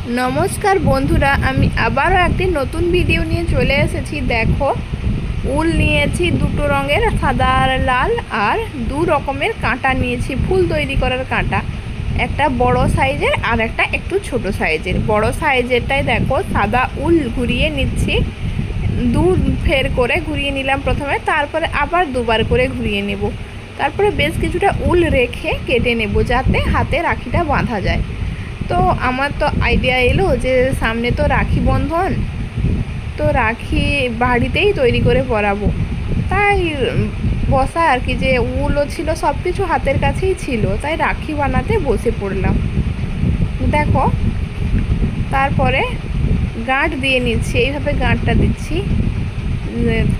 नमस्कार बंधुरा आबारो एक नतून भिडियो निये चले एसेछि। देखो उल नियेछि दुटो रंगेर सादा और लाल और दु रकमेर काँटा नियेछि फुल तैरी करार काँटा एकटा बड़ो साइजेर और एकटा एकटू छोटो साइजेर। बड़ो साइजेरटाई देखो सादा उल घुरिए निচ্ছি दु फेर करे घुरिए निलाम प्रथमे तारपरे आबार दुबार करे घुरिए नेब तारपरे बेश किछुटा उल रेखे केटे नेब जाते हाते राखिटा बाँधा जाए। तो आमार तो आइडिया एलो जे सामने तो राखी बंधन तो राखी बाड़ीतेई तैरी करे पराबो ताई बसा आर कि जे उलो छिलो सबकिछु हातेर काछेई छिलो ताई राखी बानाते बसे पड़लाम। देखो तारपरे गाँट दिए निচ্ছি এইভাবে গাঁটটা দিচ্ছি।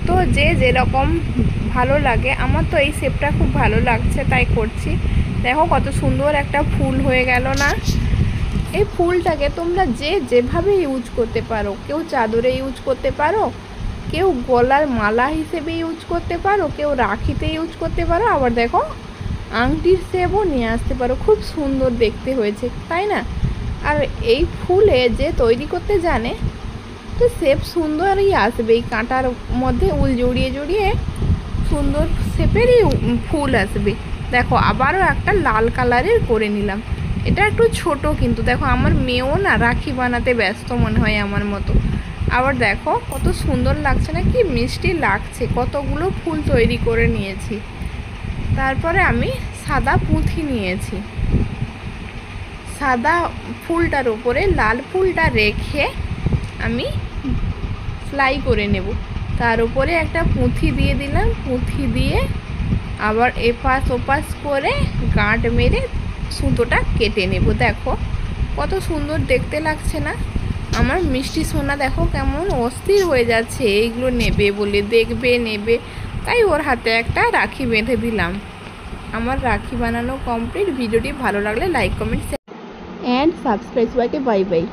তো যে যেরকম ভালো লাগে আমার তো এই শেপটা খুব ভালো লাগছে তাই করছি। দেখো কত সুন্দর একটা ফুল হয়ে গেল না। এই ফুলটাকে তোমরা যে যেভাবে ইউজ করতে পারো, কেউ চাদরে ইউজ করতে পারো, কেউ গলার মালা হিসেবে ইউজ করতে পারো, কেউ রাখিতে ইউজ করতে পারো, আবার দেখো আংটির শেপও নিয়ে আসতে পারো। খুব সুন্দর দেখতে হয়েছে তাই না? আর এই ফুলে যে তৈরি করতে জানে তো শেপ সুন্দরই আসবে। এই কাঁটার মধ্যে উল জড়িয়ে জড়িয়ে সুন্দর শেপেরই ফুল আসবে। দেখো আবারও একটা লাল কালারের করে নিলাম। এটা একটু ছোট কিন্তু দেখো আমার মেয়েও না রাখি বানাতে ব্যস্ত মনে হয় আমার মতো। আবার দেখো কত সুন্দর লাগছে না, কি মিষ্টি লাগছে। কতগুলো ফুল তৈরি করে নিয়েছি। তারপরে আমি সাদা পুঁথি নিয়েছি। সাদা ফুলটার উপরে লাল ফুলটা রেখে আমি সেলাই করে নেব। তার উপরে একটা পুঁথি দিয়ে দিলাম। পুঁথি দিয়ে আবার এপাশ ওপাশ করে গাঁট মেরে সুতোটা কেটে নেব। দেখো কত সুন্দর দেখতে লাগছে না? আমার মিষ্টি সোনা দেখো কেমন অস্থির হয়ে যাচ্ছে এইগুলো নেবে বলে, দেখবে নেবে, তাই ওর হাতে একটা রাখি বেঁধে দিলাম। আমার রাখি বানানো কমপ্লিট। ভিডিওটি ভালো লাগলে like comment and subscribe. Bye bye.